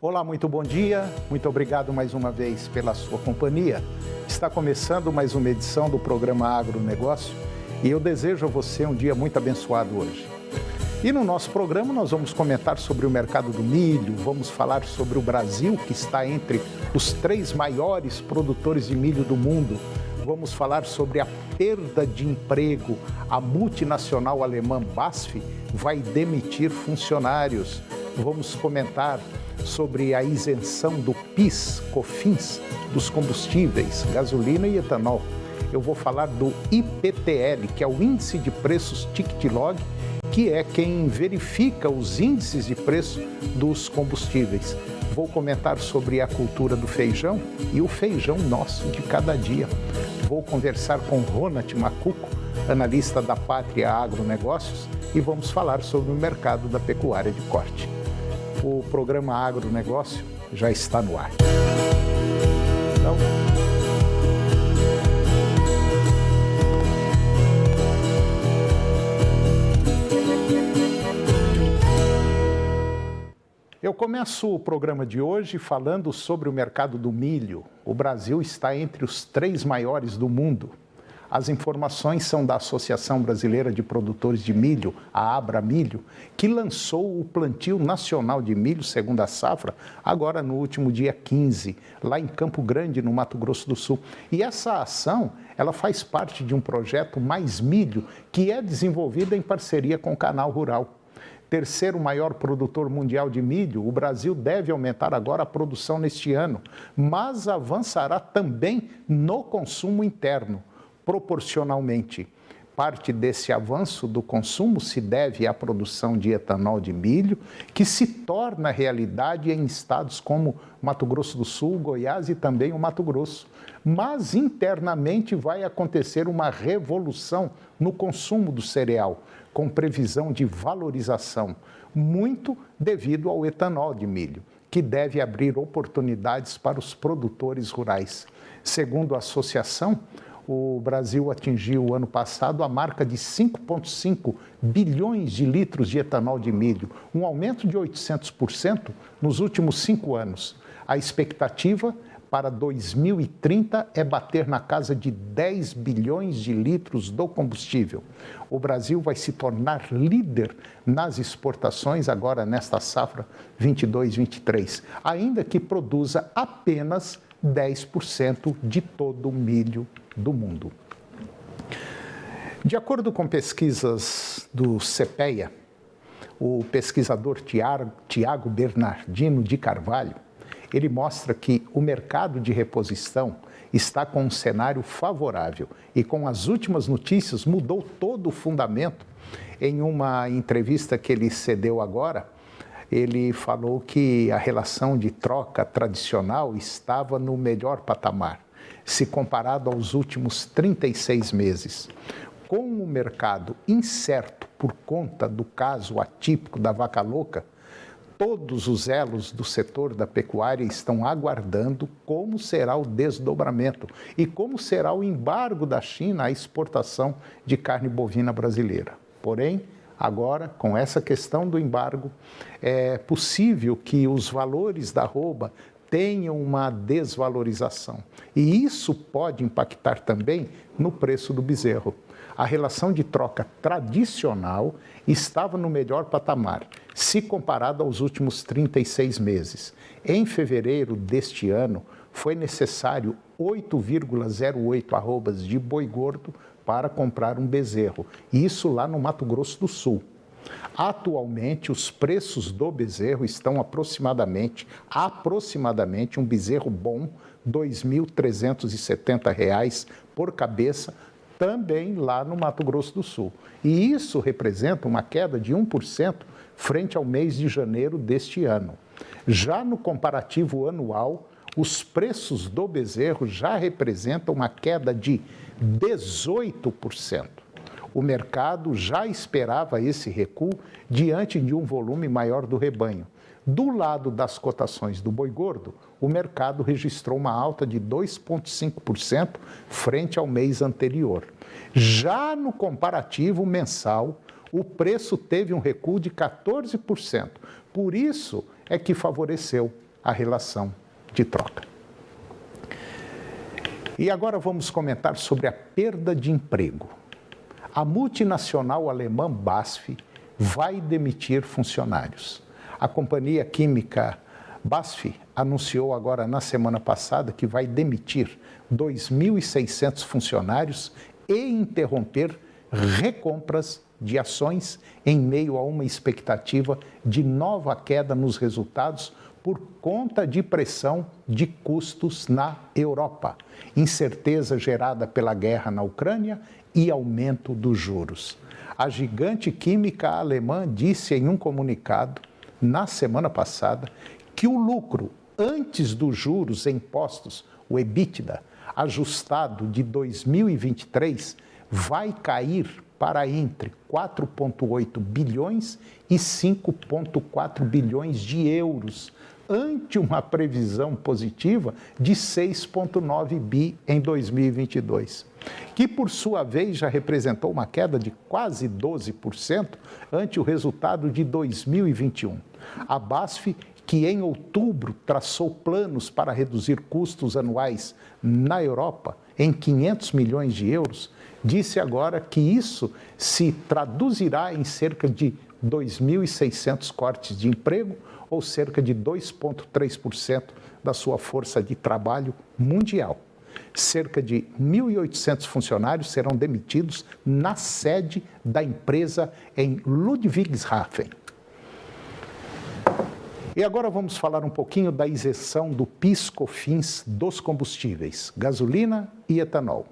Olá, muito bom dia, muito obrigado mais uma vez pela sua companhia. Está começando mais uma edição do programa Agronegócio e eu desejo a você um dia muito abençoado hoje. E no nosso programa nós vamos comentar sobre o mercado do milho, vamos falar sobre o Brasil, que está entre os 3 maiores produtores de milho do mundo. Vamos falar sobre a perda de emprego. A multinacional alemã BASF vai demitir funcionários. Vamos comentar sobre a isenção do PIS, COFINS, dos combustíveis, gasolina e etanol. Eu vou falar do IPTL, que é o Índice de Preços Ticket-Log, que é quem verifica os índices de preço dos combustíveis. Vou comentar sobre a cultura do feijão e o feijão nosso de cada dia. Vou conversar com Ronald Macuco, analista da Pátria Agronegócios, e vamos falar sobre o mercado da pecuária de corte. O programa Agronegócio já está no ar. Então, eu começo o programa de hoje falando sobre o mercado do milho. O Brasil está entre os 3 maiores do mundo. As informações são da Associação Brasileira de Produtores de Milho, a Abramilho, que lançou o Plantio Nacional de Milho Segunda Safra, agora no último dia 15, lá em Campo Grande, no Mato Grosso do Sul. E essa ação, ela faz parte de um projeto Mais Milho, que é desenvolvido em parceria com o Canal Rural. Terceiro maior produtor mundial de milho, o Brasil deve aumentar agora a produção neste ano, mas avançará também no consumo interno. Proporcionalmente, parte desse avanço do consumo se deve à produção de etanol de milho, que se torna realidade em estados como Mato Grosso do Sul, Goiás e também o Mato Grosso. Mas internamente vai acontecer uma revolução no consumo do cereal, com previsão de valorização, muito devido ao etanol de milho, que deve abrir oportunidades para os produtores rurais. Segundo a associação, o Brasil atingiu ano passado a marca de 5,5 bilhões de litros de etanol de milho, um aumento de 800% nos últimos 5 anos. A expectativa para 2030 é bater na casa de 10 bilhões de litros do combustível. O Brasil vai se tornar líder nas exportações agora nesta safra 22-23, ainda que produza apenas 10% de todo o milho do mundo. De acordo com pesquisas do CPEA, o pesquisador Tiago Bernardino de Carvalho, ele mostra que o mercado de reposição está com um cenário favorável e com as últimas notícias mudou todo o fundamento. Em uma entrevista que ele cedeu agora, ele falou que a relação de troca tradicional estava no melhor patamar, se comparado aos últimos 36 meses. Com o mercado incerto por conta do caso atípico da vaca louca, todos os elos do setor da pecuária estão aguardando como será o desdobramento e como será o embargo da China à exportação de carne bovina brasileira. Porém, agora, com essa questão do embargo, é possível que os valores da arroba tenham uma desvalorização. E isso pode impactar também no preço do bezerro. A relação de troca tradicional estava no melhor patamar, se comparado aos últimos 36 meses. Em fevereiro deste ano, foi necessário 8,08 arrobas de boi gordo para comprar um bezerro, isso lá no Mato Grosso do Sul. Atualmente, os preços do bezerro estão aproximadamente um bezerro bom, R$ 2.370 por cabeça, também lá no Mato Grosso do Sul. E isso representa uma queda de 1% frente ao mês de janeiro deste ano. Já no comparativo anual, os preços do bezerro já representam uma queda de 18%. O mercado já esperava esse recuo diante de um volume maior do rebanho. Do lado das cotações do boi gordo, o mercado registrou uma alta de 2,5% frente ao mês anterior. Já no comparativo mensal, o preço teve um recuo de 14%. Por isso é que favoreceu a relação de troca. E agora vamos comentar sobre a perda de emprego. A multinacional alemã BASF vai demitir funcionários. A companhia química BASF anunciou agora na semana passada que vai demitir 2.600 funcionários e interromper recompras de ações em meio a uma expectativa de nova queda nos resultados por conta de pressão de custos na Europa, incerteza gerada pela guerra na Ucrânia e aumento dos juros. A gigante química alemã disse em um comunicado na semana passada que o lucro antes dos juros e impostos, o EBITDA, ajustado de 2023, vai cair para entre 4,8 bilhões e 5,4 bilhões de euros, ante uma previsão positiva de 6,9 bi em 2022, que por sua vez já representou uma queda de quase 12% ante o resultado de 2021. A BASF, que em outubro traçou planos para reduzir custos anuais na Europa em 500 milhões de euros, disse agora que isso se traduzirá em cerca de 2.600 cortes de emprego, ou cerca de 2,3% da sua força de trabalho mundial. Cerca de 1.800 funcionários serão demitidos na sede da empresa em Ludwigshafen. E agora vamos falar um pouquinho da isenção do PIS/COFINS dos combustíveis, gasolina e etanol.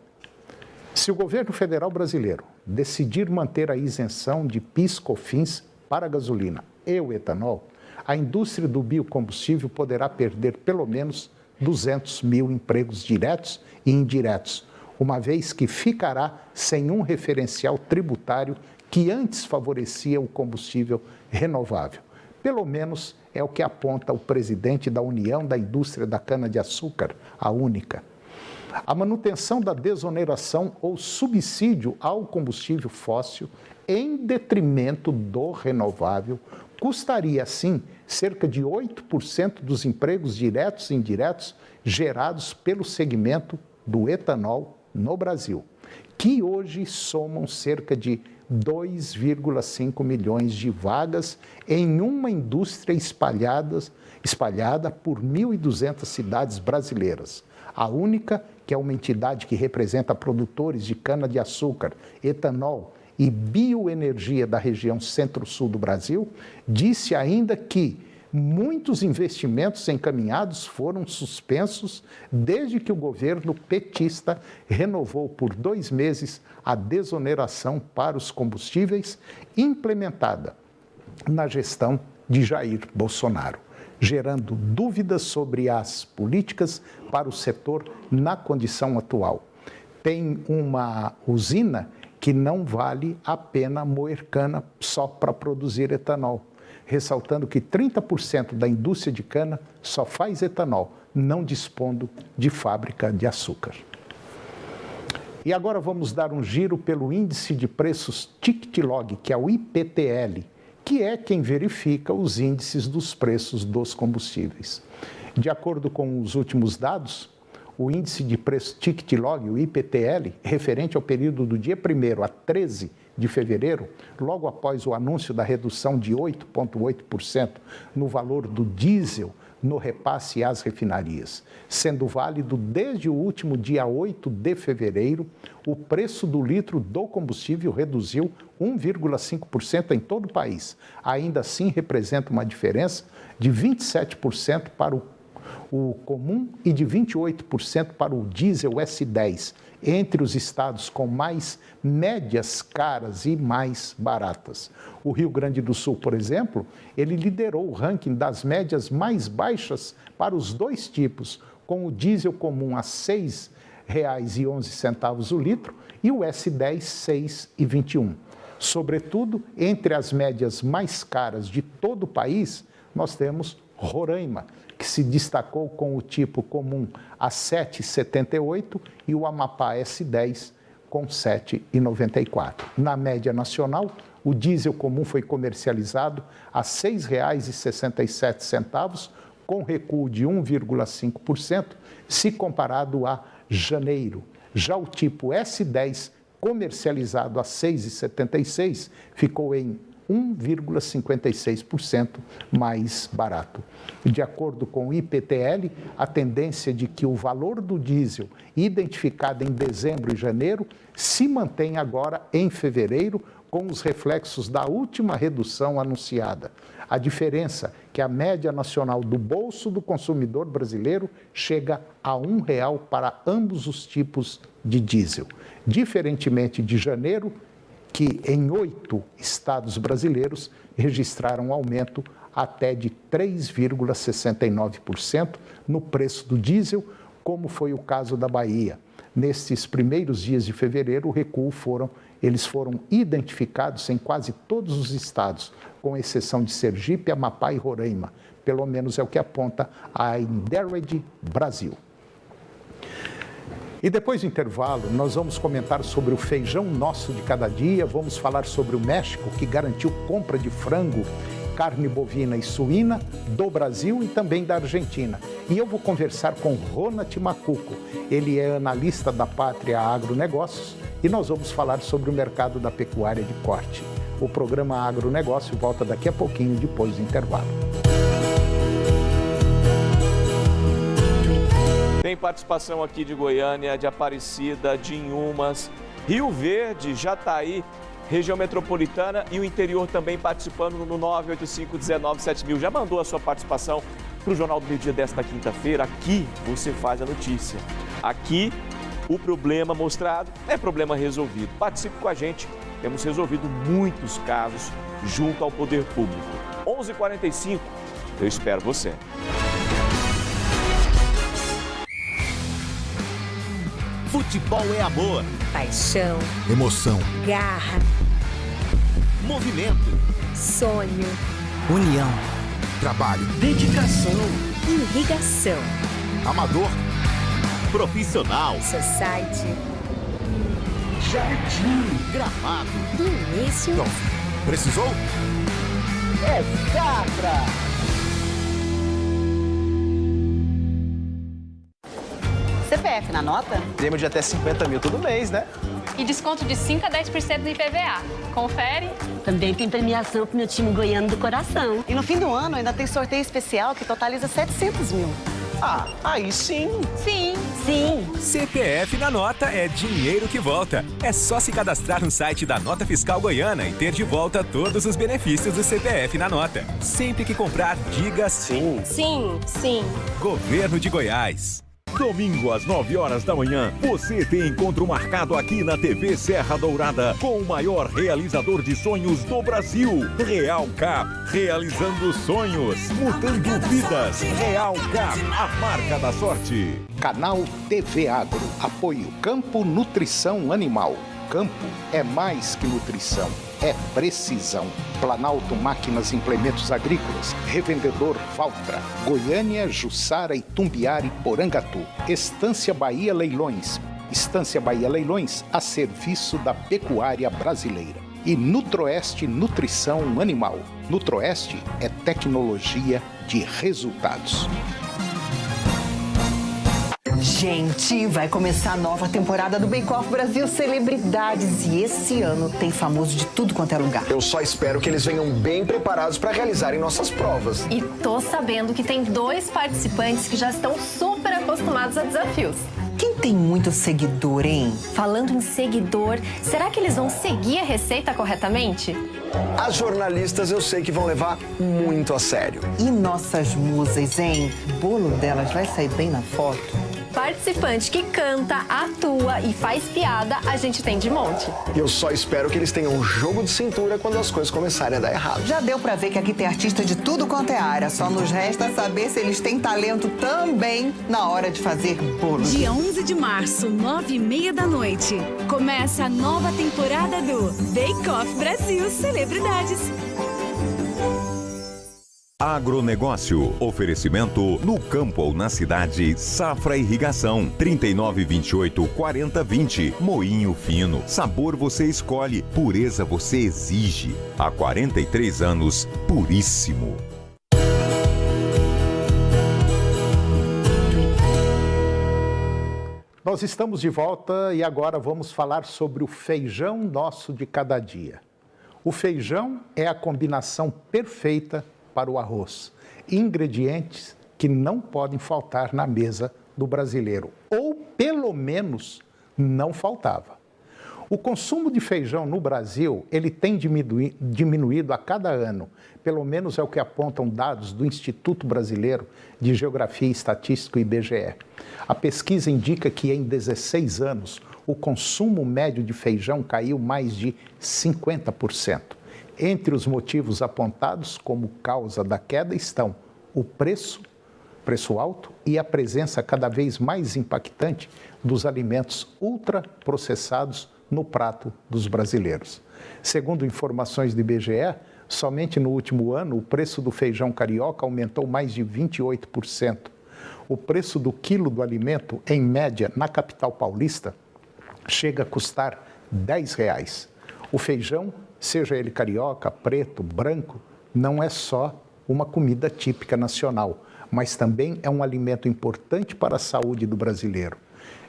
Se o governo federal brasileiro decidir manter a isenção de PIS/COFINS para a gasolina e o etanol, a indústria do biocombustível poderá perder pelo menos 200 mil empregos diretos e indiretos, uma vez que ficará sem um referencial tributário que antes favorecia o combustível renovável. Pelo menos é o que aponta o presidente da União da Indústria da Cana-de-Açúcar, a Única. A manutenção da desoneração ou subsídio ao combustível fóssil em detrimento do renovável custaria, assim, cerca de 8% dos empregos diretos e indiretos gerados pelo segmento do etanol no Brasil, que hoje somam cerca de 2,5 milhões de vagas em uma indústria espalhada por 1.200 cidades brasileiras. A Única, que é uma entidade que representa produtores de cana-de-açúcar, etanol e bioenergia da região centro-sul do Brasil, disse ainda que muitos investimentos encaminhados foram suspensos desde que o governo petista renovou por 2 meses a desoneração para os combustíveis implementada na gestão de Jair Bolsonaro, gerando dúvidas sobre as políticas para o setor na condição atual. Tem uma usina que não vale a pena moer cana só para produzir etanol, ressaltando que 30% da indústria de cana só faz etanol, não dispondo de fábrica de açúcar. E agora vamos dar um giro pelo índice de preços Ticket-Log, que é o IPTL, que é quem verifica os índices dos preços dos combustíveis. De acordo com os últimos dados, o índice de preço Ticket-Log, o IPTL, referente ao período do dia 1º a 13 de fevereiro, logo após o anúncio da redução de 8,8% no valor do diesel no repasse às refinarias. Sendo válido desde o último dia 8 de fevereiro, o preço do litro do combustível reduziu 1,5% em todo o país. Ainda assim, representa uma diferença de 27% para o comum e de 28% para o diesel S10, entre os estados com mais médias caras e mais baratas. O Rio Grande do Sul, por exemplo, ele liderou o ranking das médias mais baixas para os dois tipos, com o diesel comum a R$ 6,11 o litro e o S10 R$ 6,21. Sobretudo, entre as médias mais caras de todo o país, nós temos Roraima, que se destacou com o tipo comum a R$ 7,78 e o Amapá S10 com R$ 7,94. Na média nacional, o diesel comum foi comercializado a R$ 6,67, com recuo de 1,5% se comparado a janeiro. Já o tipo S10, comercializado a R$ 6,76, ficou em 1,56% mais barato. De acordo com o IPTL, a tendência de que o valor do diesel identificado em dezembro e janeiro se mantém agora em fevereiro, com os reflexos da última redução anunciada. A diferença é que a média nacional do bolso do consumidor brasileiro chega a R$ 1,00 para ambos os tipos de diesel. Diferentemente de janeiro, que em 8 estados brasileiros registraram um aumento até de 3,69% no preço do diesel, como foi o caso da Bahia. Nestes primeiros dias de fevereiro, o recuo foram identificados em quase todos os estados, com exceção de Sergipe, Amapá e Roraima. Pelo menos é o que aponta a Indered Brasil. E depois do intervalo, nós vamos comentar sobre o feijão nosso de cada dia, vamos falar sobre o México, que garantiu compra de frango, carne bovina e suína do Brasil e também da Argentina. E eu vou conversar com Ronald Macuco, ele é analista da Pátria Agronegócios, e nós vamos falar sobre o mercado da pecuária de corte. O programa Agronegócio volta daqui a pouquinho, depois do intervalo. Tem participação aqui de Goiânia, de Aparecida, de Inhumas, Rio Verde, Jataí, região metropolitana e o interior também participando no 985-19-7000. Já mandou a sua participação para o Jornal do Meio Dia desta quinta-feira? Aqui você faz a notícia. Aqui o problema mostrado é problema resolvido. Participe com a gente. Temos resolvido muitos casos junto ao poder público. 11h45, eu espero você. Futebol é amor, paixão, emoção, garra, movimento, sonho, união, trabalho, dedicação, irrigação, amador, profissional, society, jardim, gramado, início. Não. Precisou? É Safra! CPF na nota? Prêmio de até 50 mil todo mês, né? E desconto de 5 a 10% no IPVA. Confere? Também tem premiação pro meu time goiano do coração. E no fim do ano ainda tem sorteio especial que totaliza 700 mil. Ah, aí sim. Sim. Sim. CPF na Nota é dinheiro que volta. É só se cadastrar no site da Nota Fiscal Goiana e ter de volta todos os benefícios do CPF na Nota. Sempre que comprar, diga sim. Sim, sim. Governo de Goiás. Domingo às 9 horas da manhã, você tem encontro marcado aqui na TV Serra Dourada com o maior realizador de sonhos do Brasil, Real Cap, realizando sonhos, mudando vidas. Real Cap, a marca da sorte. Canal TV Agro, apoio Campo Nutrição Animal. Campo é mais que nutrição, é precisão. Planalto Máquinas e Implementos Agrícolas, Revendedor Valtra, Goiânia, Jussara, Itumbiara e Porangatu. Estância Bahia Leilões, Estância Bahia Leilões a serviço da pecuária brasileira. E Nutroeste Nutrição Animal. Nutroeste é tecnologia de resultados. Gente, vai começar a nova temporada do Bake Off Brasil Celebridades e esse ano tem famoso de tudo quanto é lugar. Eu só espero que eles venham bem preparados para realizarem nossas provas. E tô sabendo que tem 2 participantes que já estão super acostumados a desafios. Quem tem muito seguidor, hein? Falando em seguidor, será que eles vão seguir a receita corretamente? As jornalistas eu sei que vão levar muito a sério. E nossas musas, hein? O bolo delas vai sair bem na foto? Participante que canta, atua e faz piada, a gente tem de monte. Eu só espero que eles tenham um jogo de cintura quando as coisas começarem a dar errado. Já deu pra ver que aqui tem artista de tudo quanto é área. Só nos resta saber se eles têm talento também na hora de fazer bolo. Dia 11 de março, 9h30 da noite. Começa a nova temporada do Bake Off Brasil Celebridades. Agronegócio. Oferecimento no campo ou na cidade. Safra Irrigação. 3928-4020. Moinho fino. Sabor você escolhe. Pureza você exige. Há 43 anos, puríssimo. Nós estamos de volta e agora vamos falar sobre o feijão nosso de cada dia. O feijão é a combinação perfeita para o arroz. Ingredientes que não podem faltar na mesa do brasileiro, ou pelo menos não faltava. O consumo de feijão no Brasil, ele tem diminuído a cada ano, pelo menos é o que apontam dados do Instituto Brasileiro de Geografia e Estatística, IBGE. A pesquisa indica que em 16 anos, o consumo médio de feijão caiu mais de 50%. Entre os motivos apontados como causa da queda estão o preço alto e a presença cada vez mais impactante dos alimentos ultraprocessados no prato dos brasileiros. Segundo informações do IBGE, somente no último ano o preço do feijão carioca aumentou mais de 28%. O preço do quilo do alimento, em média, na capital paulista, chega a custar R$10. O feijão, seja ele carioca, preto, branco, não é só uma comida típica nacional, mas também é um alimento importante para a saúde do brasileiro.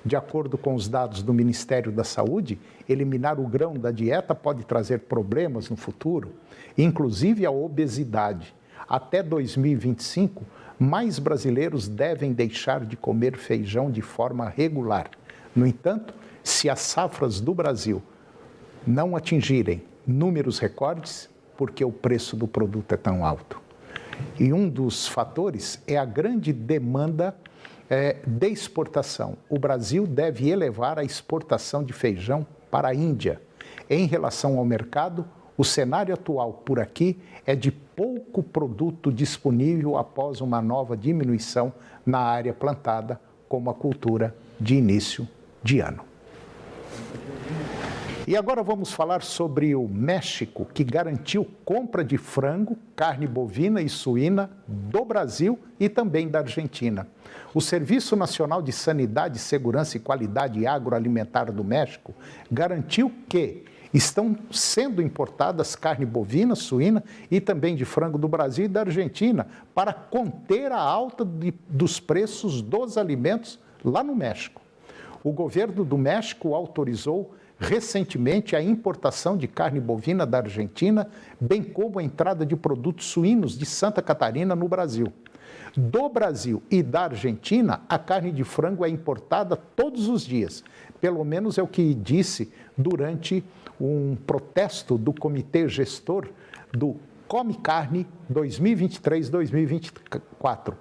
De acordo com os dados do Ministério da Saúde, eliminar o grão da dieta pode trazer problemas no futuro, inclusive a obesidade. Até 2025, mais brasileiros devem deixar de comer feijão de forma regular. No entanto, se as safras do Brasil não atingirem números recordes, porque o preço do produto é tão alto. E um dos fatores é a grande demanda de exportação. O Brasil deve elevar a exportação de feijão para a Índia. Em relação ao mercado, o cenário atual por aqui é de pouco produto disponível após uma nova diminuição na área plantada, como a cultura de início de ano. E agora vamos falar sobre o México, que garantiu compra de frango, carne bovina e suína do Brasil e também da Argentina. O Serviço Nacional de Sanidade, Segurança e Qualidade Agroalimentar do México garantiu que estão sendo importadas carne bovina, suína e também de frango do Brasil e da Argentina para conter a alta dos preços dos alimentos lá no México. O governo do México autorizou recentemente a importação de carne bovina da Argentina, bem como a entrada de produtos suínos de Santa Catarina no Brasil. Do Brasil e da Argentina, a carne de frango é importada todos os dias. Pelo menos é o que disse durante um protesto do Comitê Gestor do Come Carne 2023-2024.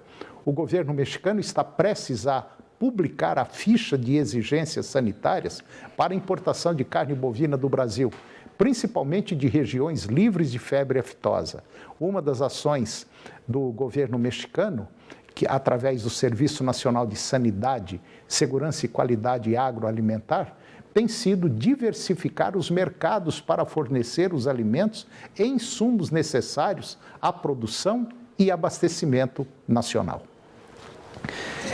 O governo mexicano está prestes a publicar a ficha de exigências sanitárias para a importação de carne bovina do Brasil, principalmente de regiões livres de febre aftosa. Uma das ações do governo mexicano, que através do Serviço Nacional de Sanidade, Segurança e Qualidade Agroalimentar, tem sido diversificar os mercados para fornecer os alimentos e insumos necessários à produção e abastecimento nacional.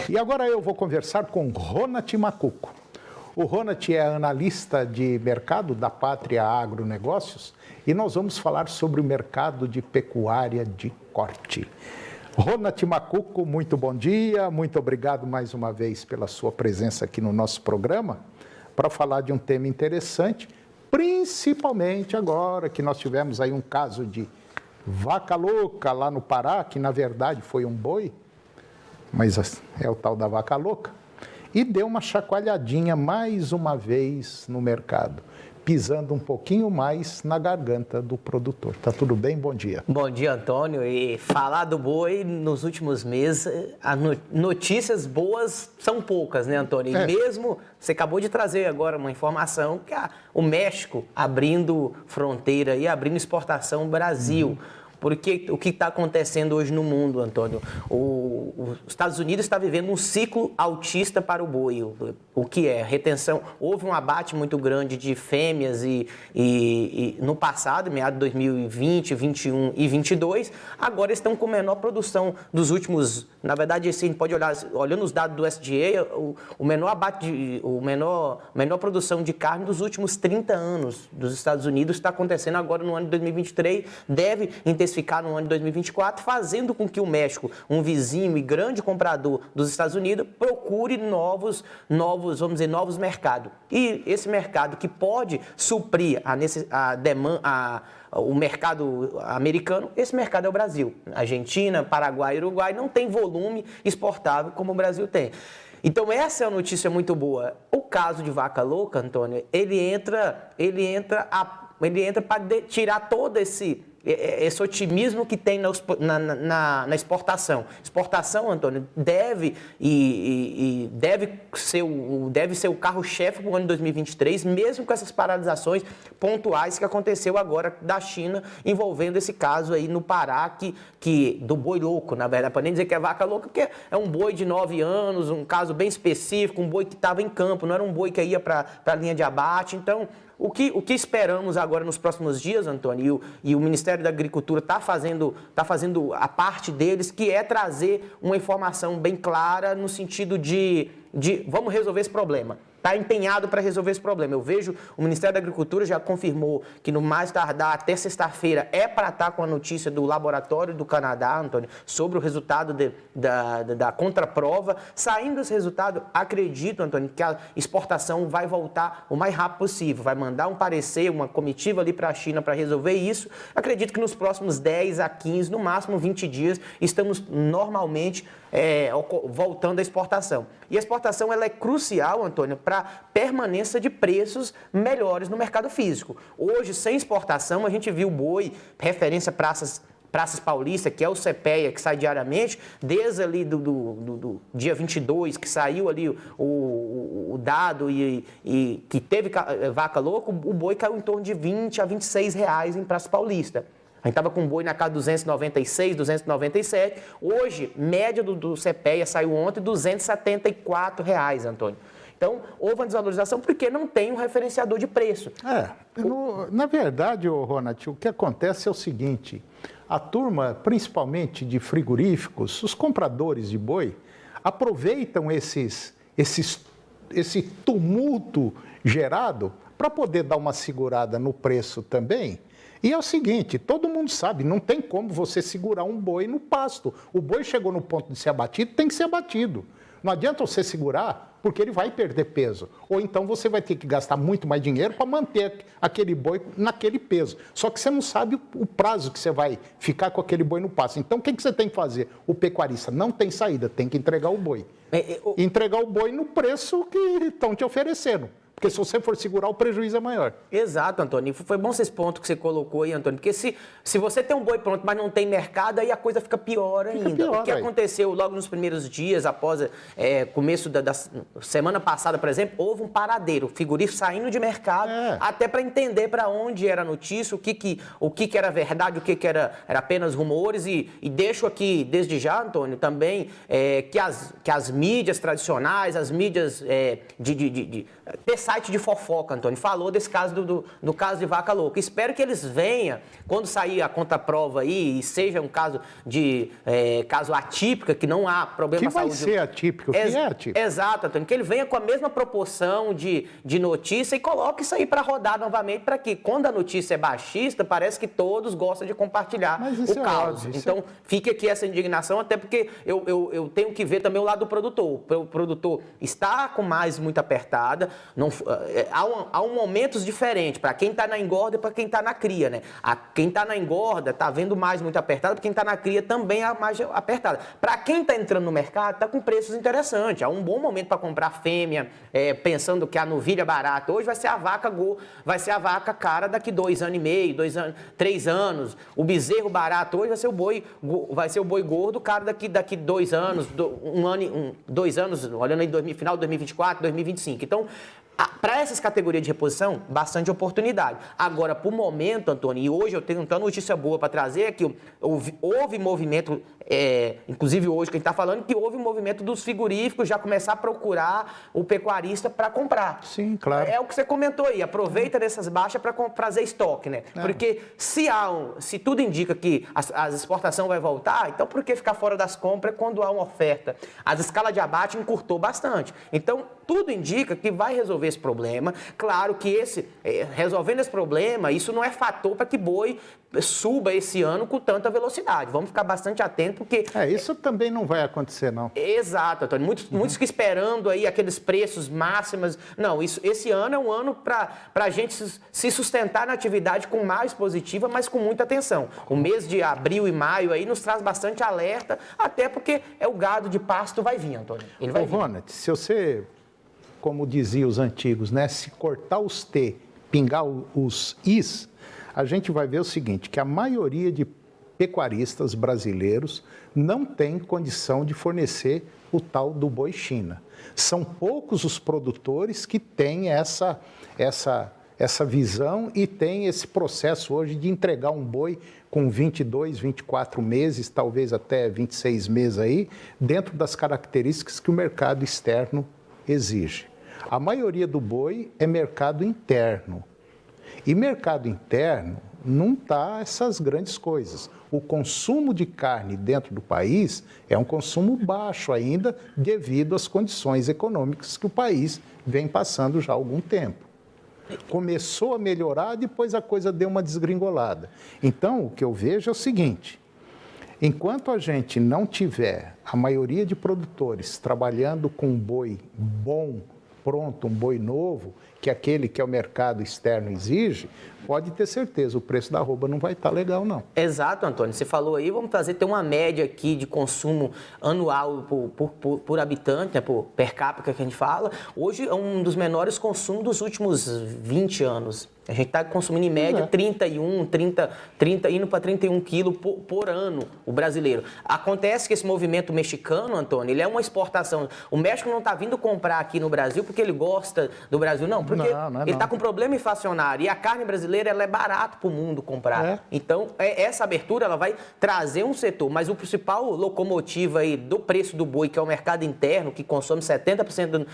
E agora eu vou conversar com Ronat Macuco. O Ronat é analista de mercado da Pátria Agronegócios e nós vamos falar sobre o mercado de pecuária de corte. Ronat Macuco, muito bom dia, muito obrigado mais uma vez pela sua presença aqui no nosso programa para falar de um tema interessante, principalmente agora que nós tivemos aí um caso de vaca louca lá no Pará, que na verdade foi um boi, mas é o tal da vaca louca, e deu uma chacoalhadinha mais uma vez no mercado, pisando um pouquinho mais na garganta do produtor. Tá tudo bem? Bom dia. Bom dia, Antônio. E falar do boi, nos últimos meses, as notícias boas são poucas, né, Antônio? E mesmo, você acabou de trazer agora uma informação que o México abrindo fronteira e abrindo exportação Brasil. Porque o que está acontecendo hoje no mundo, Antônio? Os Estados Unidos está vivendo um ciclo altista para o boi. O que é? Retenção. Houve um abate muito grande de fêmeas e no passado, meados de 2020, 2021 e 2022, agora estão com menor produção dos últimos. Na verdade, assim, a gente pode olhar, olhando os dados do SDA, o menor abate, menor produção de carne dos últimos 30 anos dos Estados Unidos está acontecendo agora no ano de 2023, deve intensificar precificar no ano de 2024, fazendo com que o México, um vizinho e grande comprador dos Estados Unidos, procure novos mercados. E esse mercado que pode suprir o mercado americano, esse mercado é o Brasil. Argentina, Paraguai e Uruguai não tem volume exportável como o Brasil tem. Então essa é uma notícia muito boa. O caso de vaca louca, Antônio, ele entra para tirar todo esse otimismo que tem na exportação. Exportação, Antônio, deve ser o carro-chefe para o ano de 2023, mesmo com essas paralisações pontuais que aconteceu agora da China, envolvendo esse caso aí no Pará, do boi louco, na verdade, para nem dizer que é vaca louca, porque é um boi de 9 anos, um caso bem específico, um boi que estava em campo, não era um boi que ia para a linha de abate. Então, o que esperamos agora nos próximos dias, Antônio, e o Ministério da Agricultura está fazendo a parte deles, que é trazer uma informação bem clara no sentido de vamos resolver esse problema. Está empenhado para resolver esse problema. Eu vejo o Ministério da Agricultura já confirmou que no mais tardar até sexta-feira é para estar com a notícia do laboratório do Canadá, Antônio, sobre o resultado da contraprova. Saindo esse resultado, acredito, Antônio, que a exportação vai voltar o mais rápido possível. Vai mandar um parecer, uma comitiva ali para a China para resolver isso. Acredito que nos próximos 10 a 15, no máximo 20 dias, estamos normalmente voltando à exportação. E a exportação ela é crucial, Antônio, para permanência de preços melhores no mercado físico. Hoje, sem exportação, a gente viu o boi, referência Praças Paulista, que é o CPEA, que sai diariamente, desde ali do dia 22, que saiu ali o dado e que teve vaca louca, o boi caiu em torno de R$20 a R$26 em Praça Paulista. A gente estava com um boi na casa de 296, 297. Hoje, média do CPEA saiu ontem, R$274, Antônio. Então, houve uma desvalorização porque não tem um referenciador de preço. Na verdade, Ronald, o que acontece é o seguinte: a turma, principalmente de frigoríficos, os compradores de boi, aproveitam esse tumulto gerado para poder dar uma segurada no preço também. E é o seguinte, todo mundo sabe, não tem como você segurar um boi no pasto. O boi chegou no ponto de ser abatido, tem que ser abatido. Não adianta você segurar, porque ele vai perder peso. Ou então você vai ter que gastar muito mais dinheiro para manter aquele boi naquele peso. Só que você não sabe o prazo que você vai ficar com aquele boi no pasto. Então, o que você tem que fazer? O pecuarista não tem saída, tem que entregar o boi. Entregar o boi no preço que estão te oferecendo. Porque se você for segurar, o prejuízo é maior. Exato, Antônio. Foi bom esse ponto que você colocou aí, Antônio. Porque se você tem um boi pronto, mas não tem mercado, aí a coisa fica pior ainda. O que aconteceu logo nos primeiros dias, após começo da semana passada, por exemplo, houve um paradeiro, frigorífico saindo de mercado, até para entender para onde era a notícia, o que era verdade, o que era apenas rumores. E deixo aqui, desde já, Antônio, também que as mídias tradicionais, as mídias ter site de fofoca, Antônio, falou desse caso do caso de vaca louca. Espero que eles venham, quando sair a contraprova aí, e seja um caso caso atípico, que não há problema de saúde. Que vai ser atípico, que é atípico. Exato, Antônio, que ele venha com a mesma proporção de notícia e coloque isso aí para rodar novamente, para que quando a notícia é baixista, parece que todos gostam de compartilhar o caos. Então, fique aqui essa indignação, até porque eu tenho que ver também o lado do produtor. O produtor está com mais muito apertada, há momentos diferentes para quem está na engorda e para quem está na cria, né? Quem está na engorda está vendo mais muito apertado, quem está na cria também é mais apertada. Para quem está entrando no mercado, está com preços interessantes. Há um bom momento para comprar fêmea, pensando que a novilha é barata. Hoje vai ser a vaca cara daqui 2 anos e meio, 3 anos. O bezerro barato hoje vai ser o boi gordo cara daqui 2 anos, 2 anos, olhando aí final de 2024, 2025. Então, para essas categorias de reposição, bastante oportunidade. Agora, por momento, Antônio, e hoje eu tenho uma notícia boa para trazer, é que houve movimento, inclusive hoje que a gente está falando, que houve um movimento dos frigoríficos já começar a procurar o pecuarista para comprar. Sim, claro. É o que você comentou aí, aproveita dessas baixas para trazer estoque, né? Porque se tudo indica que a exportação vai voltar, então por que ficar fora das compras quando há uma oferta? As escalas de abate encurtou bastante. Então, tudo indica que vai resolver resolver esse problema. Claro que resolvendo esse problema, isso não é fator para que boi suba esse ano com tanta velocidade. Vamos ficar bastante atentos, porque... Isso também não vai acontecer, não. Exato, Antônio. Muitos que esperando aí aqueles preços máximos. Não, esse ano é um ano para a gente se sustentar na atividade com mais positiva, mas com muita atenção. O mês de abril e maio aí nos traz bastante alerta, até porque o gado de pasto vai vir, Antônio. Ele vai vir. Ronald, se você, como diziam os antigos, né, se cortar os T, pingar os Is, a gente vai ver o seguinte, que a maioria de pecuaristas brasileiros não tem condição de fornecer o tal do boi China. São poucos os produtores que têm essa visão e têm esse processo hoje de entregar um boi com 22, 24 meses, talvez até 26 meses aí, dentro das características que o mercado externo exige. A maioria do boi é mercado interno. E mercado interno não está essas grandes coisas. O consumo de carne dentro do país é um consumo baixo ainda devido às condições econômicas que o país vem passando já há algum tempo. Começou a melhorar, depois a coisa deu uma desgringolada. Então, o que eu vejo é o seguinte, enquanto a gente não tiver a maioria de produtores trabalhando com um boi bom, pronto, um boi novo, que é aquele que o mercado externo exige, pode ter certeza, o preço da arroba não vai estar legal, não. Exato, Antônio. Você falou aí, vamos ter uma média aqui de consumo anual por habitante, né, por per capita que a gente fala. Hoje é um dos menores consumos dos últimos 20 anos. A gente está consumindo em média 30, indo para 31 quilos por ano, o brasileiro. Acontece que esse movimento mexicano, Antônio, ele é uma exportação. O México não está vindo comprar aqui no Brasil porque ele gosta do Brasil, não. Porque ele está com problema inflacionário. E a carne brasileira, ela é barata para o mundo comprar. Então, essa abertura, ela vai trazer um setor. Mas o principal locomotivo aí do preço do boi, que é o mercado interno, que consome 70%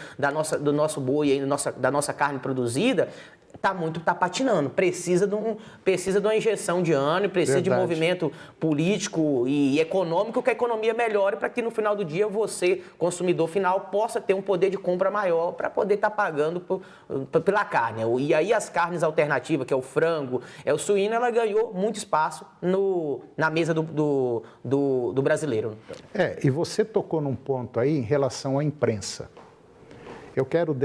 do nosso boi, aí, da nossa carne produzida, tá patinando, precisa de uma injeção de ânimo, precisa de movimento político e econômico, que a economia melhore para que no final do dia você, consumidor final, possa ter um poder de compra maior para poder estar pagando pela carne. E aí as carnes alternativas, que é o frango, o suíno, ela ganhou muito espaço na mesa do brasileiro. E você tocou num ponto aí em relação à imprensa. Eu quero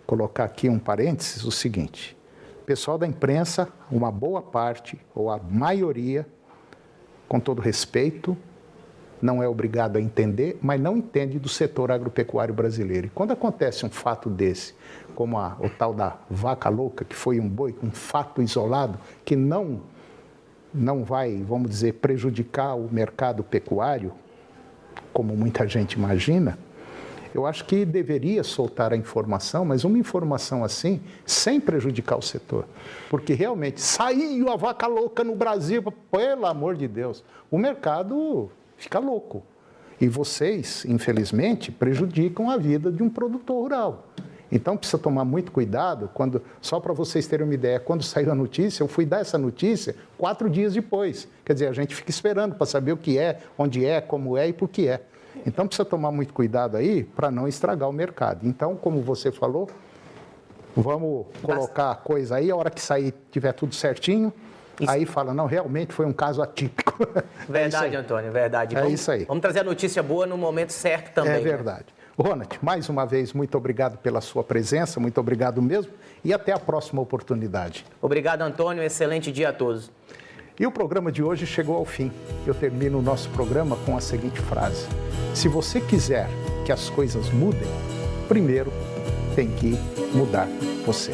colocar aqui um parênteses, o seguinte, o pessoal da imprensa, uma boa parte, ou a maioria, com todo respeito, não é obrigado a entender, mas não entende do setor agropecuário brasileiro. E quando acontece um fato desse, como o tal da vaca louca, que foi um boi, um fato isolado, que não vai, vamos dizer, prejudicar o mercado pecuário, como muita gente imagina, eu acho que deveria soltar a informação, mas uma informação assim, sem prejudicar o setor. Porque realmente saiu a vaca louca no Brasil, pelo amor de Deus, o mercado fica louco. E vocês, infelizmente, prejudicam a vida de um produtor rural. Então precisa tomar muito cuidado, só para vocês terem uma ideia, quando saiu a notícia, eu fui dar essa notícia 4 dias depois. Quer dizer, a gente fica esperando para saber o que é, onde é, como é e por que é. Então, precisa tomar muito cuidado aí para não estragar o mercado. Então, como você falou, vamos colocar a coisa aí, a hora que sair, tiver tudo certinho, aí fala, não, realmente foi um caso atípico. Verdade, Antônio, verdade. Isso aí. Vamos trazer a notícia boa no momento certo também. É verdade. Ronald, mais uma vez, muito obrigado pela sua presença, muito obrigado mesmo, e até a próxima oportunidade. Obrigado, Antônio, excelente dia a todos. E o programa de hoje chegou ao fim. Eu termino o nosso programa com a seguinte frase: se você quiser que as coisas mudem, primeiro tem que mudar você.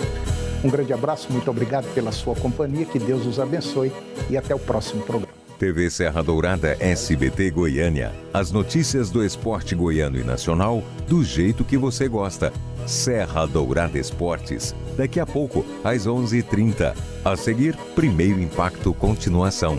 Um grande abraço, muito obrigado pela sua companhia, que Deus os abençoe e até o próximo programa. TV Serra Dourada SBT Goiânia. As notícias do esporte goiano e nacional do jeito que você gosta. Serra Dourada Esportes. Daqui a pouco, às 11h30. A seguir, Primeiro Impacto Continuação.